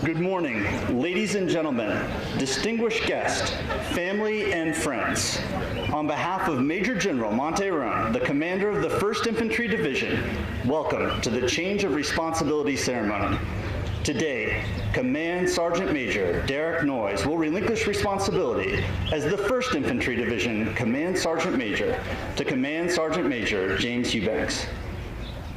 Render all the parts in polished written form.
Good morning, ladies and gentlemen, distinguished guests, family, and friends. On behalf of Major General Monte Rone, the commander of the 1st Infantry Division, welcome to the Change of Responsibility ceremony. Today, Command Sergeant Major Derek Noyes will relinquish responsibility as the 1st Infantry Division Command Sergeant Major to Command Sergeant Major James Hughbanks.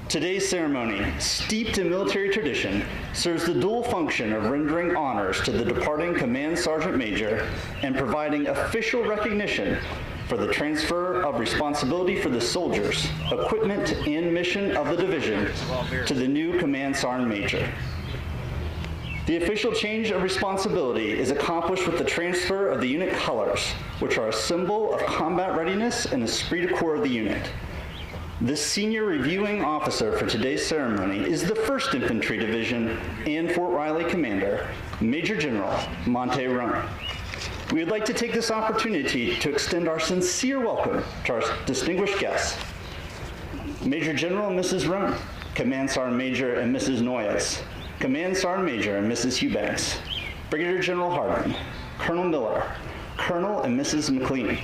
Today's ceremony, steeped in military tradition, serves the dual function of rendering honors to the departing Command Sergeant Major and providing official recognition for the transfer of responsibility for the soldiers, equipment, and mission of the division to the new Command Sergeant Major. The official change of responsibility is accomplished with the transfer of the unit colors, which are a symbol of combat readiness and esprit de corps of the unit. The senior reviewing officer for today's ceremony is the 1st Infantry Division and Fort Riley Commander, Major General Monte Rone. We would like to take this opportunity to extend our sincere welcome to our distinguished guests. Major General and Mrs. Rone, Command Sergeant Major and Mrs. Noyes, Command Sergeant Major and Mrs. Hughbanks, Brigadier General Hardin, Colonel Miller, Colonel and Mrs. McLean,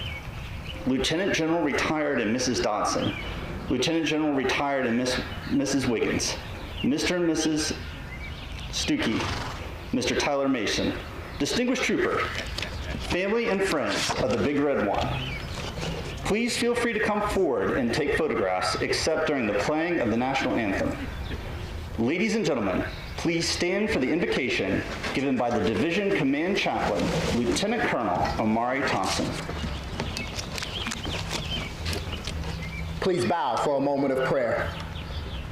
Lieutenant General Retired and Mrs. Dodson, Lieutenant General Retired and Mrs. Wiggins, Mr. and Mrs. Stuckey, Mr. Tyler Mason, distinguished trooper, family and friends of the Big Red One. Please feel free to come forward and take photographs except during the playing of the national anthem. Ladies and gentlemen, please stand for the invocation given by the Division Command Chaplain, Lieutenant Colonel Omari Thompson. Please bow for a moment of prayer.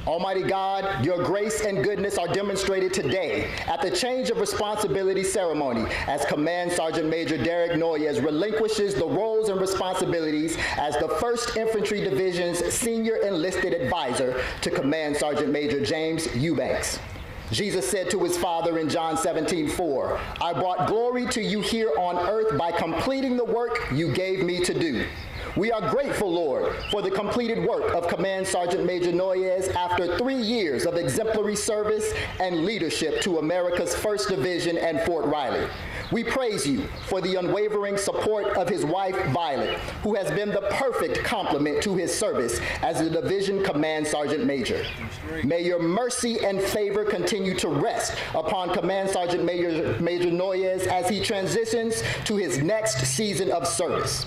Almighty God, your grace and goodness are demonstrated today at the change of responsibility ceremony as Command Sergeant Major Derek Noyes relinquishes the roles and responsibilities as the 1st Infantry Division's Senior Enlisted Advisor to Command Sergeant Major James Hughbanks. Jesus said to his Father in John 17:4, I brought glory to you here on earth by completing the work you gave me to do. We are grateful, Lord, for the completed work of Command Sergeant Major Noyes after 3 years of exemplary service and leadership to America's 1st Division and Fort Riley. We praise you for the unwavering support of his wife, Violet, who has been the perfect complement to his service as the Division Command Sergeant Major. May your mercy and favor continue to rest upon Command Sergeant Major Noyes as he transitions to his next season of service.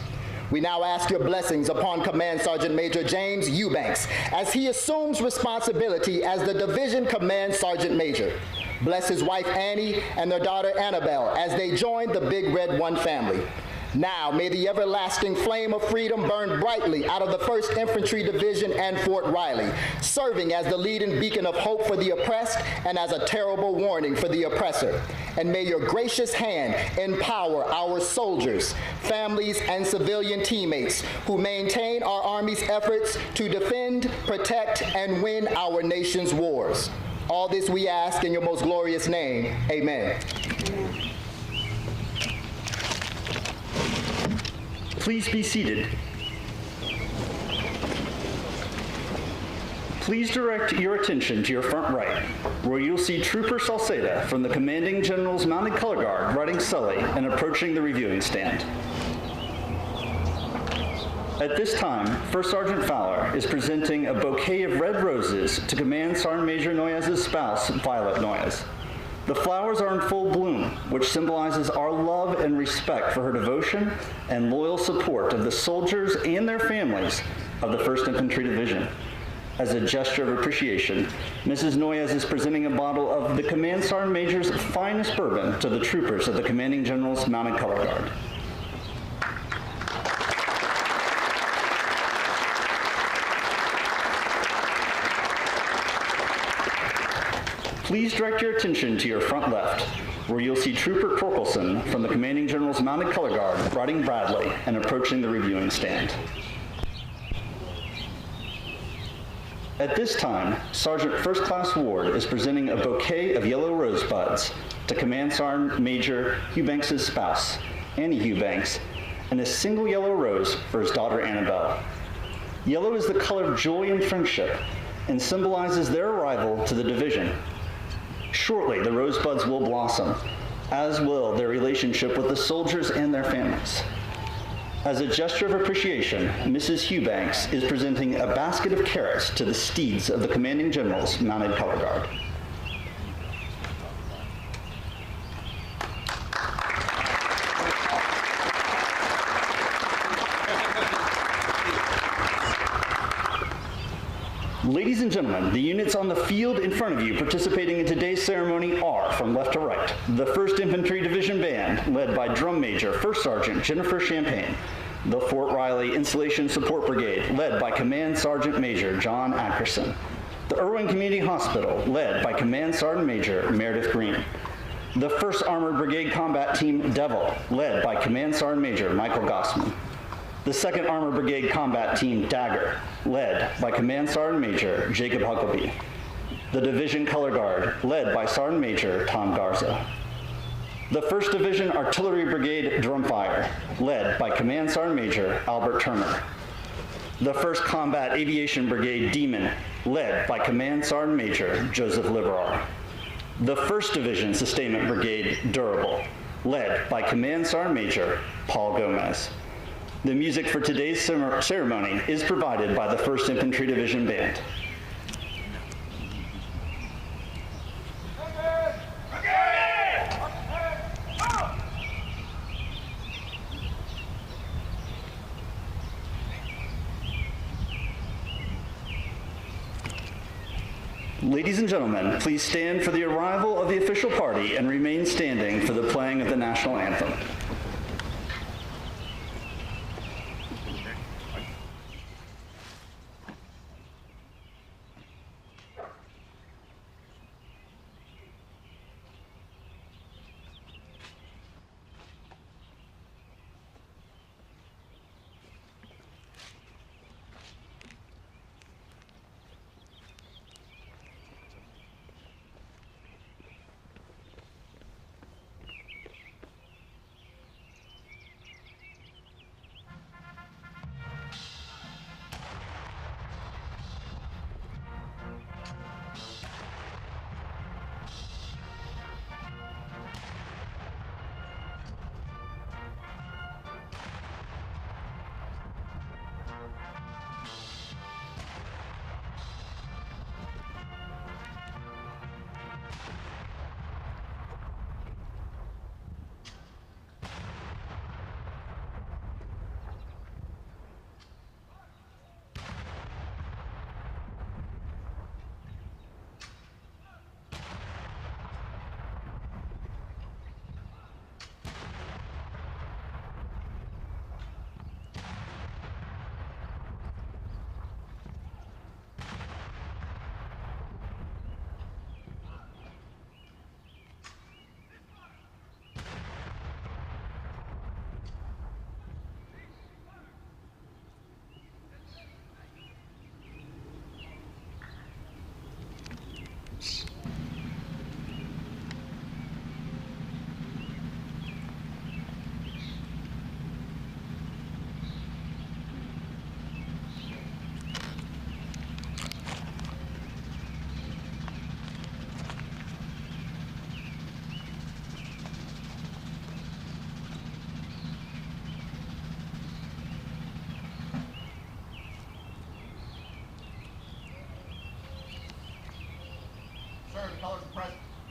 We now ask your blessings upon Command Sergeant Major James Hughbanks as he assumes responsibility as the Division Command Sergeant Major. Bless his wife Annie and their daughter Annabelle as they join the Big Red One family. Now may the everlasting flame of freedom burn brightly out of the 1st Infantry Division and Fort Riley, serving as the leading beacon of hope for the oppressed and as a terrible warning for the oppressor. And may your gracious hand empower our soldiers, families, and civilian teammates who maintain our Army's efforts to defend, protect, and win our nation's wars. All this we ask in your most glorious name. Amen. Please be seated. Please direct your attention to your front right, where you'll see Trooper Salceda from the Commanding General's Mounted Color Guard riding Sully and approaching the reviewing stand. At this time, 1st Sergeant Fowler is presenting a bouquet of red roses to Command Sergeant Major Noyes' spouse, Violet Noyes. The flowers are in full bloom, which symbolizes our love and respect for her devotion and loyal support of the soldiers and their families of the 1st Infantry Division. As a gesture of appreciation, Mrs. Noyes is presenting a bottle of the Command Sergeant Major's finest bourbon to the troopers of the Commanding General's Mounted Color Guard. Please direct your attention to your front left, where you'll see Trooper Torkelson from the Commanding General's Mounted Color Guard riding Bradley and approaching the reviewing stand. At this time, Sergeant First Class Ward is presenting a bouquet of yellow rosebuds to Command Sergeant Major Hughbanks' spouse, Annie Hughbanks, and a single yellow rose for his daughter Annabelle. Yellow is the color of joy and friendship and symbolizes their arrival to the division. Shortly, the rosebuds will blossom, as will their relationship with the soldiers and their families. As a gesture of appreciation, Mrs. Hughbanks is presenting a basket of carrots to the steeds of the commanding general's mounted color guard. Ladies and gentlemen, the units on the field in front of you participating in today's ceremony are, from left to right, the 1st Infantry Division Band, led by Drum Major 1st Sergeant Jennifer Champagne, the Fort Riley Installation Support Brigade, led by Command Sergeant Major John Ackerson, the Irwin Community Hospital, led by Command Sergeant Major Meredith Green, the 1st Armored Brigade Combat Team Devil, led by Command Sergeant Major Michael Gossman, the 2nd Armored Brigade Combat Team Dagger, led by Command Sergeant Major Jacob Huckabee, the Division Color Guard, led by Sergeant Major Tom Garza, the 1st Division Artillery Brigade Drumfire, led by Command Sergeant Major Albert Turner, the 1st Combat Aviation Brigade Demon, led by Command Sergeant Major Joseph Liberar, the 1st Division Sustainment Brigade Durable, led by Command Sergeant Major Paul Gomez. The music for today's ceremony is provided by the 1st Infantry Division Band. Ladies and gentlemen, please stand for the arrival of the official party and remain standing for the playing of the national anthem.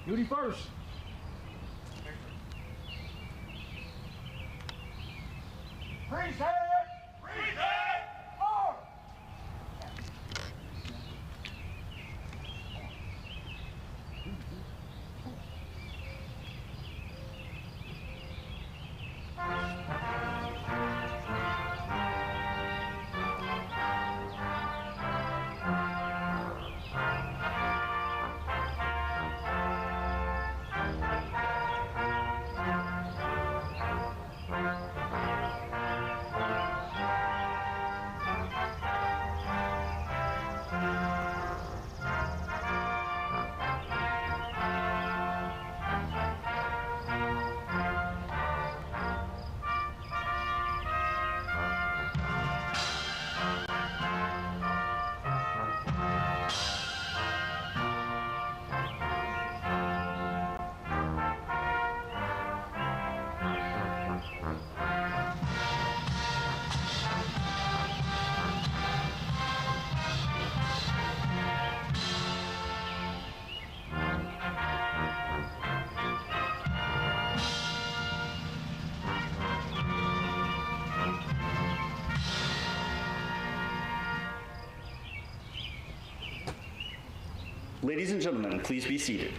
Duty first. Preset! Preset! Forward! Ladies and gentlemen, please be seated.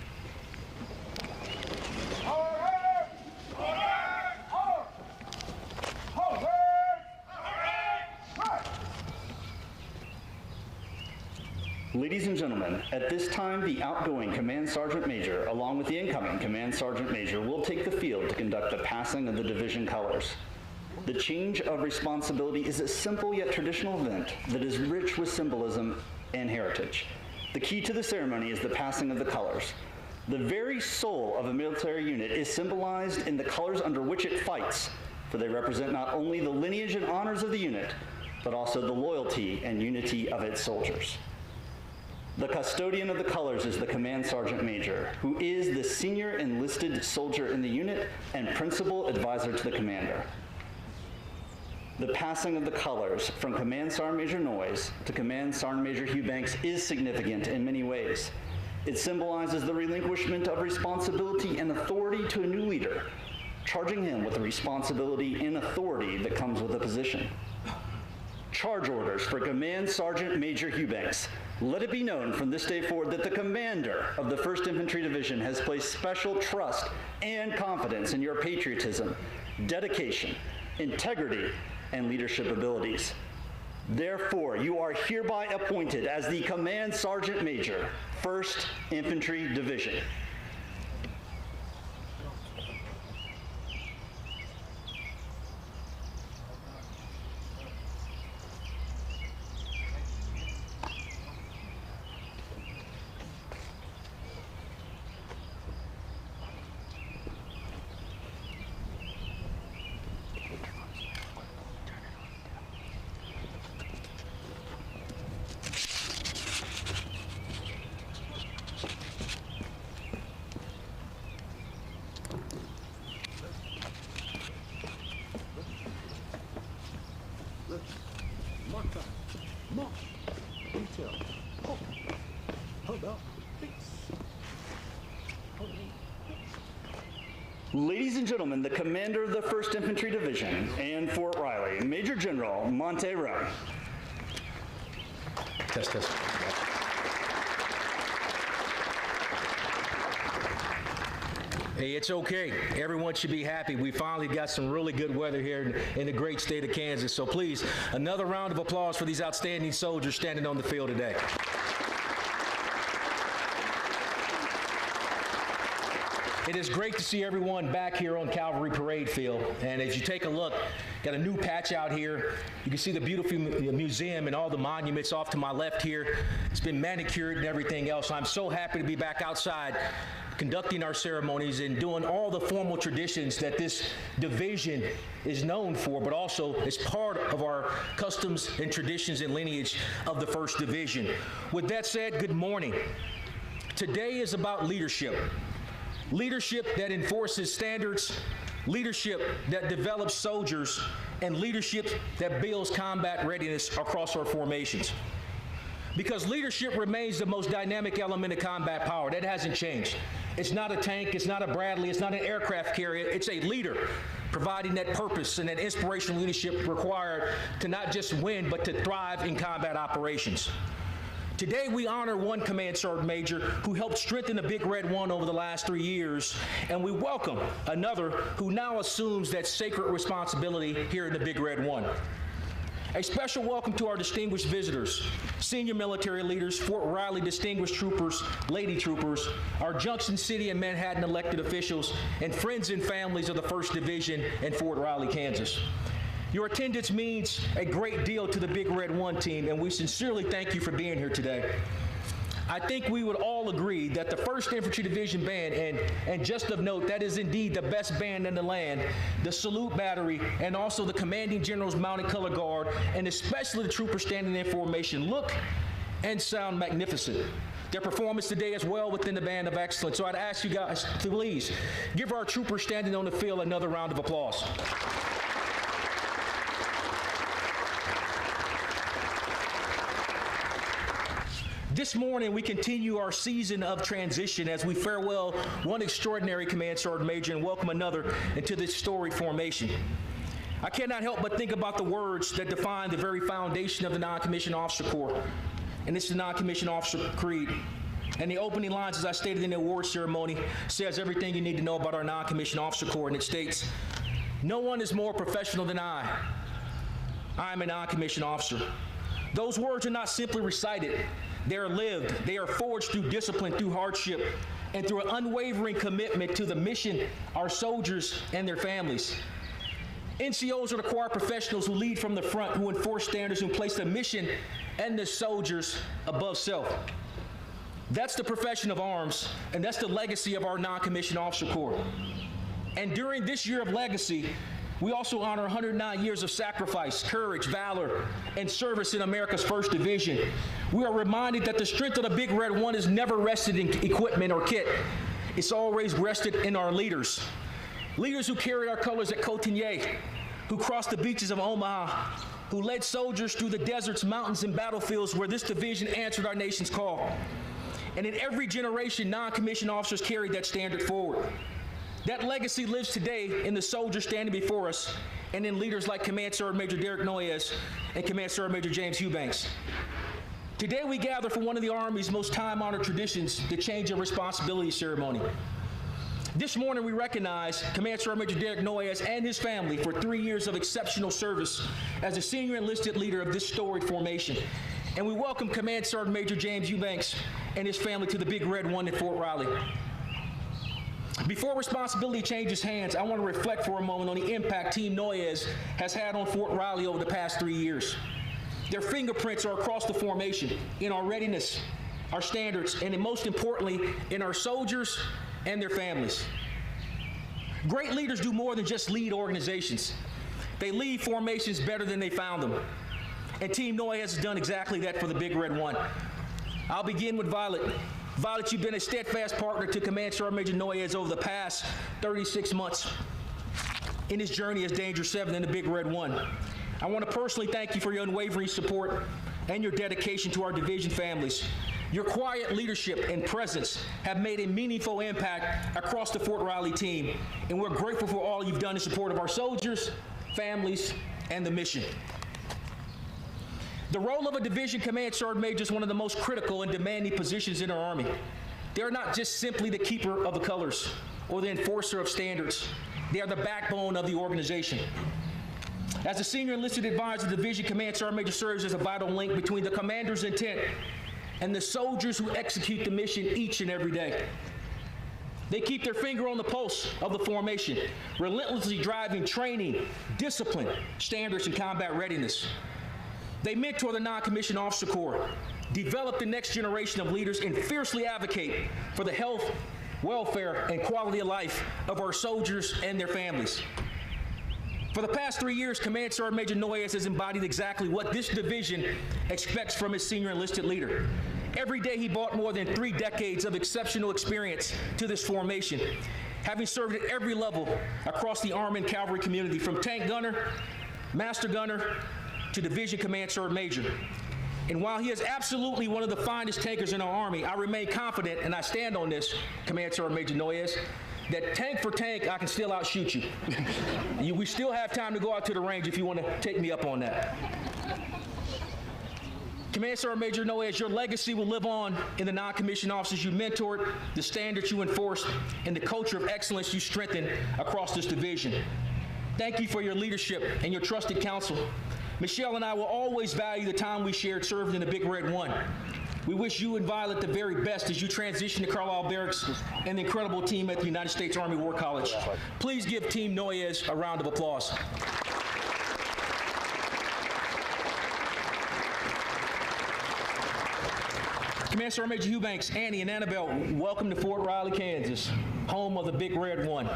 Ladies and gentlemen, at this time, the outgoing Command Sergeant Major, along with the incoming Command Sergeant Major, will take the field to conduct the passing of the division colors. The change of responsibility is a simple yet traditional event that is rich with symbolism and heritage. The key to the ceremony is the passing of the colors. The very soul of a military unit is symbolized in the colors under which it fights, for they represent not only the lineage and honors of the unit, but also the loyalty and unity of its soldiers. The custodian of the colors is the Command Sergeant Major, who is the senior enlisted soldier in the unit and principal advisor to the commander. The passing of the colors from Command Sergeant Major Noyes to Command Sergeant Major Hughbanks is significant in many ways. It symbolizes the relinquishment of responsibility and authority to a new leader, charging him with the responsibility and authority that comes with the position. Charge orders for Command Sergeant Major Hughbanks. Let it be known from this day forward that the commander of the 1st Infantry Division has placed special trust and confidence in your patriotism, dedication, integrity, and leadership abilities. Therefore, you are hereby appointed as the Command Sergeant Major, 1st Infantry Division. Ladies and gentlemen, the commander of the 1st Infantry Division and Fort Riley, Major General Monte Rone. Test. Hey, it's okay. Everyone should be happy. We finally got some really good weather here in the great state of Kansas. So please, another round of applause for these outstanding soldiers standing on the field today. It is great to see everyone back here on Cavalry Parade Field. And as you take a look, got a new patch out here. You can see the beautiful museum and all the monuments off to my left here. It's been manicured and everything else. I'm so happy to be back outside conducting our ceremonies and doing all the formal traditions that this division is known for, but also is part of our customs and traditions and lineage of the 1st Division. With that said, good morning. Today is about leadership. Leadership that enforces standards, leadership that develops soldiers, and leadership that builds combat readiness across our formations. Because leadership remains the most dynamic element of combat power. That hasn't changed. It's not a tank, it's not a Bradley, it's not an aircraft carrier, it's a leader providing that purpose and that inspirational leadership required to not just win, but to thrive in combat operations. Today, we honor one Command Sergeant Major who helped strengthen the Big Red One over the last 3 years, and we welcome another who now assumes that sacred responsibility here in the Big Red One. A special welcome to our distinguished visitors, senior military leaders, Fort Riley distinguished troopers, lady troopers, our Junction City and Manhattan elected officials, and friends and families of the 1st Division and Fort Riley, Kansas. Your attendance means a great deal to the Big Red One team, and we sincerely thank you for being here today. I think we would all agree that the 1st Infantry Division Band, and just of note, that is indeed the best band in the land, the Salute Battery, and also the Commanding General's Mounted Color Guard, and especially the troopers standing in formation, look and sound magnificent. Their performance today is well within the band of excellence, so I'd ask you guys to please give our troopers standing on the field another round of applause. This morning, we continue our season of transition as we farewell one extraordinary Command Sergeant Major and welcome another into this storied formation. I cannot help but think about the words that define the very foundation of the Non-Commissioned Officer Corps, and it's the Non-Commissioned Officer Creed. And the opening lines, as I stated in the award ceremony, says everything you need to know about our non-commissioned officer corps, and it states, "No one is more professional than I. I am a non-commissioned officer." Those words are not simply recited. They are lived. They are forged through discipline, through hardship, and through an unwavering commitment to the mission, our soldiers, and their families. NCOs are the choir professionals who lead from the front, who enforce standards, who place the mission and the soldiers above self. That's the profession of arms, and that's the legacy of our non-commissioned officer corps. And during this year of legacy, we also honor 109 years of sacrifice, courage, valor, and service in America's 1st Division. We are reminded that the strength of the Big Red One is never rested in equipment or kit. It's always rested in our leaders. Leaders who carried our colors at Cotigny, who crossed the beaches of Omaha, who led soldiers through the deserts, mountains, and battlefields where this division answered our nation's call. And in every generation, non-commissioned officers carried that standard forward. That legacy lives today in the soldiers standing before us and in leaders like Command Sgt. Major Derek Noyes and Command Sgt. Major James Hughbanks. Today we gather for one of the Army's most time-honored traditions, the Change of Responsibility ceremony. This morning we recognize Command Sgt. Major Derek Noyes and his family for 3 years of exceptional service as a senior enlisted leader of this storied formation. And we welcome Command Sgt. Major James Hughbanks and his family to the Big Red One at Fort Riley. Before responsibility changes hands, I want to reflect for a moment on the impact Team Noyes has had on Fort Riley over the past 3 years. Their fingerprints are across the formation, in our readiness, our standards, and most importantly, in our soldiers and their families. Great leaders do more than just lead organizations. They lead formations better than they found them. And Team Noyes has done exactly that for the Big Red One. I'll begin with Violet. Violet, you've been a steadfast partner to Command Sgt. Major Noyes over the past 36 months in his journey as Danger 7 in the Big Red One. I want to personally thank you for your unwavering support and your dedication to our division families. Your quiet leadership and presence have made a meaningful impact across the Fort Riley team, and we're grateful for all you've done in support of our soldiers, families, and the mission. The role of a division command sergeant major is one of the most critical and demanding positions in our Army. They're not just simply the keeper of the colors or the enforcer of standards. They are the backbone of the organization. As a senior enlisted advisor, the division command sergeant major serves as a vital link between the commander's intent and the soldiers who execute the mission each and every day. They keep their finger on the pulse of the formation, relentlessly driving training, discipline, standards, and combat readiness. They mentor the non-commissioned officer corps, develop the next generation of leaders, and fiercely advocate for the health, welfare, and quality of life of our soldiers and their families. For the past 3 years, Command Sergeant Major Noyes has embodied exactly what this division expects from his senior enlisted leader. Every day he brought more than 3 decades of exceptional experience to this formation, having served at every level across the Army and Cavalry community, from tank gunner, master gunner, to division command sergeant major. And while he is absolutely one of the finest tankers in our Army, I remain confident, and I stand on this, Command Sergeant Major Noyes, that tank for tank, I can still outshoot you. We still have time to go out to the range if you want to take me up on that. Command Sergeant Major Noyes, your legacy will live on in the non-commissioned officers you mentored, the standards you enforced, and the culture of excellence you strengthened across this division. Thank you for your leadership and your trusted counsel. Michelle and I will always value the time we shared serving in the Big Red One. We wish you and Violet the very best as you transition to Carlisle Barracks and the incredible team at the United States Army War College. Please give Team Noyes a round of applause. Command Sergeant Major Hughbanks, Annie, and Annabelle, welcome to Fort Riley, Kansas, home of the Big Red One.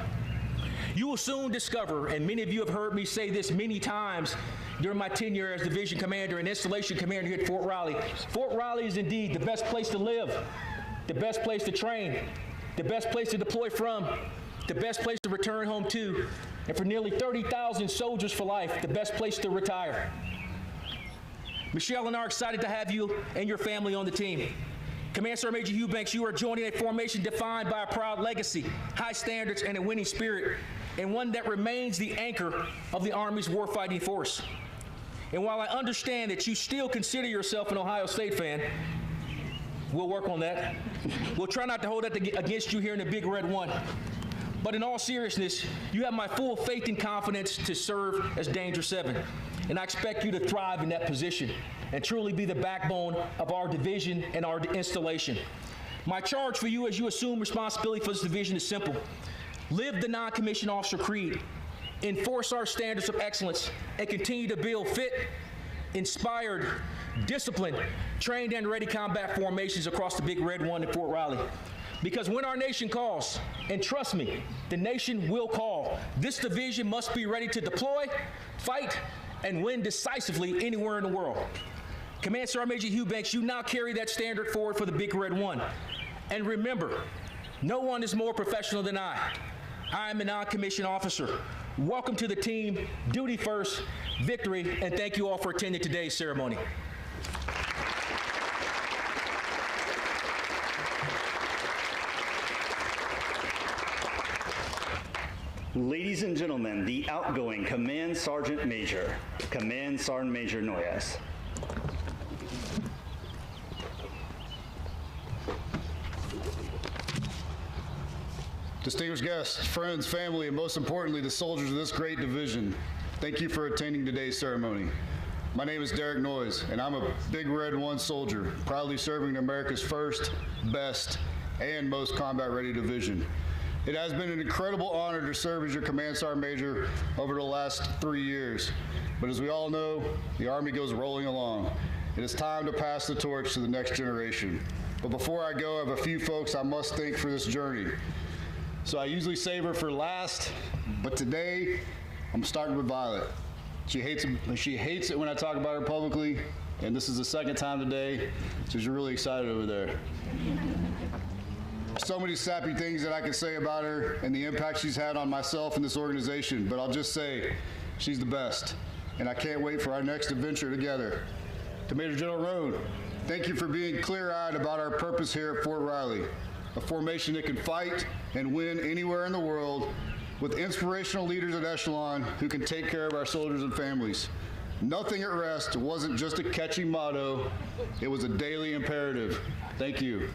You will soon discover, and many of you have heard me say this many times during my tenure as Division Commander and Installation Commander here at Fort Riley, Fort Riley is indeed the best place to live, the best place to train, the best place to deploy from, the best place to return home to, and for nearly 30,000 soldiers for life, the best place to retire. Michelle and I are excited to have you and your family on the team. Command Sergeant Major Hughbanks, you are joining a formation defined by a proud legacy, high standards, and a winning spirit, and one that remains the anchor of the Army's warfighting force. And while I understand that you still consider yourself an Ohio State fan, We'll work on that. We'll try not to hold that against you here in the Big Red One. But in all seriousness, you have my full faith and confidence to serve as Danger 7. And I expect you to thrive in that position and truly be the backbone of our division and our installation. My charge for you as you assume responsibility for this division is simple. Live the non-commissioned officer creed, enforce our standards of excellence, and continue to build fit, inspired, disciplined, trained, and ready combat formations across the Big Red One at Fort Riley. Because when our nation calls, and trust me, the nation will call, this division must be ready to deploy, fight, and win decisively anywhere in the world. Command Sgt. Major Hughbanks, you now carry that standard forward for the Big Red One. And remember, no one is more professional than I. I am a non-commissioned officer. Welcome to the team, duty first, victory, and thank you all for attending today's ceremony. Ladies and gentlemen, the outgoing Command Sergeant Major, Command Sergeant Major Noyes. Distinguished guests, friends, family, and most importantly, the soldiers of this great division, thank you for attending today's ceremony. My name is Derek Noyes, and I'm a Big Red One soldier, proudly serving America's first, best, and most combat-ready division. It has been an incredible honor to serve as your Command Sergeant Major over the last 3 years. But as we all know, the Army goes rolling along. It is time to pass the torch to the next generation. But before I go, I have a few folks I must thank for this journey. So I usually save her for last, but today I'm starting with Violet. She hates it when I talk about her publicly, and this is the second time today, so she's really excited over there. So many sappy things that I could say about her and the impact she's had on myself and this organization, but I'll just say she's the best, and I can't wait for our next adventure together. To Major General Rone, thank you for being clear-eyed about our purpose here at Fort Riley, a formation that can fight and win anywhere in the world with inspirational leaders at Echelon who can take care of our soldiers and families. Nothing at rest wasn't just a catchy motto, it was a daily imperative. Thank you.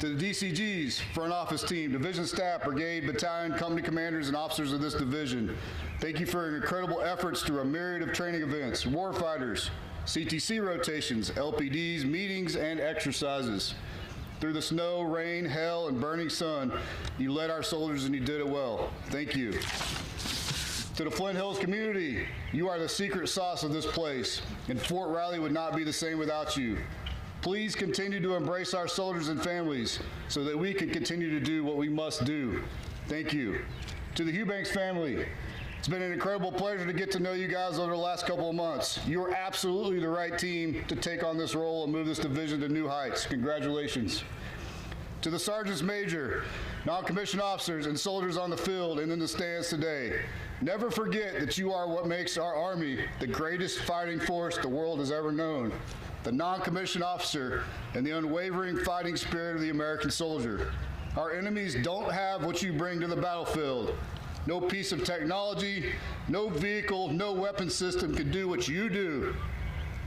To the DCGs, front office team, division staff, brigade, battalion, company commanders, and officers of this division, thank you for your incredible efforts through a myriad of training events, warfighters, CTC rotations, LPDs, meetings, and exercises. Through the snow, rain, hell, and burning sun, you led our soldiers and you did it well. Thank you. To the Flint Hills community, you are the secret sauce of this place, and Fort Riley would not be the same without you. Please continue to embrace our soldiers and families so that we can continue to do what we must do. Thank you. To the Hughbanks family, it's been an incredible pleasure to get to know you guys over the last couple of months. You are absolutely the right team to take on this role and move this division to new heights. Congratulations. To the Sergeants Major, non-commissioned officers, and soldiers on the field and in the stands today, never forget that you are what makes our Army the greatest fighting force the world has ever known. The non-commissioned officer and the unwavering fighting spirit of the American soldier. Our enemies don't have what you bring to the battlefield. No piece of technology, no vehicle, no weapon system can do what you do.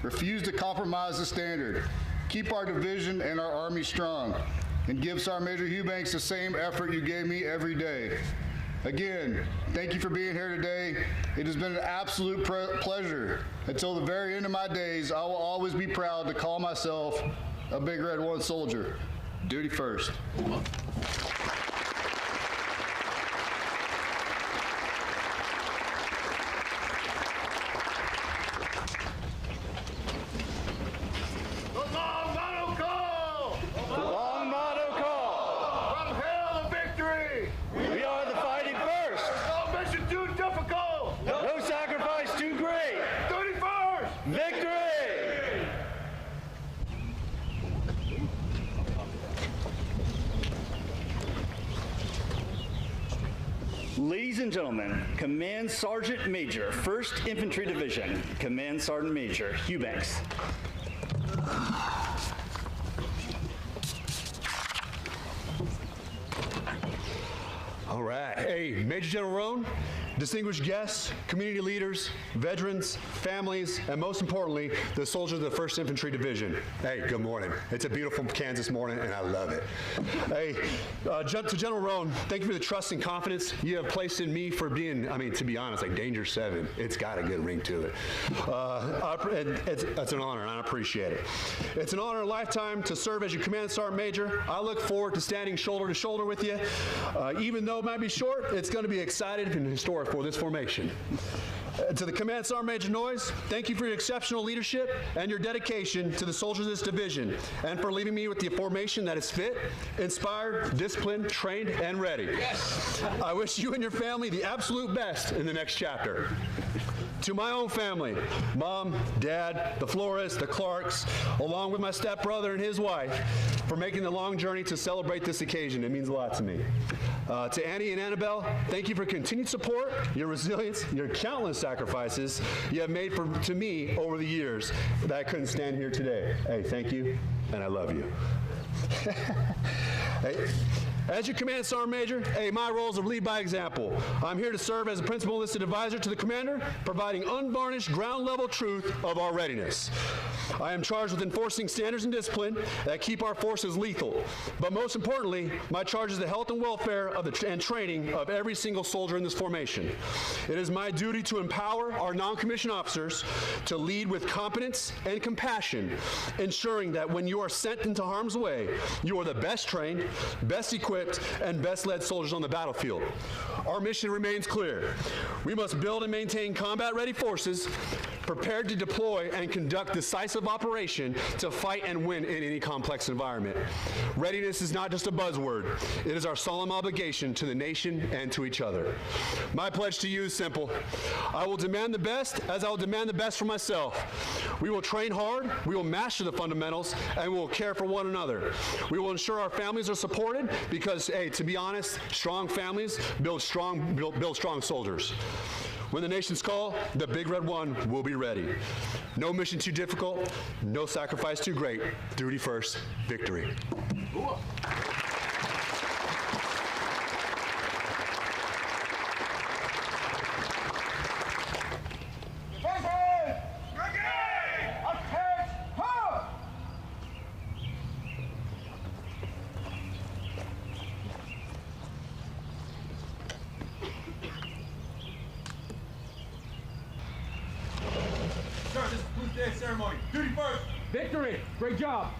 Refuse to compromise the standard. Keep our division and our Army strong, and give Sergeant Major Hughbanks the same effort you gave me every day. Again, thank you for being here today. It has been an absolute pleasure. Until the very end of my days, I will always be proud to call myself a Big Red One soldier. Duty first. Ladies and gentlemen, Command Sergeant Major, 1st Infantry Division, Command Sergeant Major Hughbanks. All right. Hey, Major General Rone, distinguished guests, community leaders, veterans, families, and most importantly, the soldiers of the 1st Infantry Division. Hey, good morning. It's a beautiful Kansas morning, and I love it. Hey, to General Rone, thank you for the trust and confidence you have placed in me for being, I mean, to be honest, like Danger 7. It's got a good ring to it. It's an honor, and I appreciate it. It's an honor and a lifetime to serve as your Command Sergeant Major. I look forward to standing shoulder to shoulder with you. Even though it might be short, it's going to be exciting and historic for this formation. To the Command Sergeant Major Noyes, thank you for your exceptional leadership and your dedication to the soldiers of this division, and for leaving me with the formation that is fit, inspired, disciplined, trained, and ready. Yes. I wish you and your family the absolute best in the next chapter. To my own family, Mom, Dad, the Flores, the Clarks, along with my stepbrother and his wife, for making the long journey to celebrate this occasion. It means a lot to me. To Annie and Annabelle, thank you for continued support, your resilience, your countless sacrifices you have made to me over the years that I couldn't stand here today. Hey, thank you, and I love you. Hey. As your Command Sergeant Major, my role is to lead by example. I'm here to serve as a Principal Enlisted Advisor to the Commander, providing unvarnished ground-level truth of our readiness. I am charged with enforcing standards and discipline that keep our forces lethal. But most importantly, my charge is the health and welfare and training of every single soldier in this formation. It is my duty to empower our non-commissioned officers to lead with competence and compassion, ensuring that when you are sent into harm's way, you are the best trained, best equipped, and best led soldiers on the battlefield. Our mission remains clear. We must build and maintain combat-ready forces prepared to deploy and conduct decisive operation to fight and win in any complex environment. Readiness is not just a buzzword. It is our solemn obligation to the nation and to each other. My pledge to you is simple. I will demand the best as I will demand the best for myself. We will train hard, we will master the fundamentals, and we will care for one another. We will ensure our families are supported because, to be honest, strong families build strong soldiers. When the nation's call, the Big Red One will be ready. No mission too difficult, no sacrifice too great. Duty first, victory. Sir, this is Blue Day ceremony. Duty first. Victory! Great job!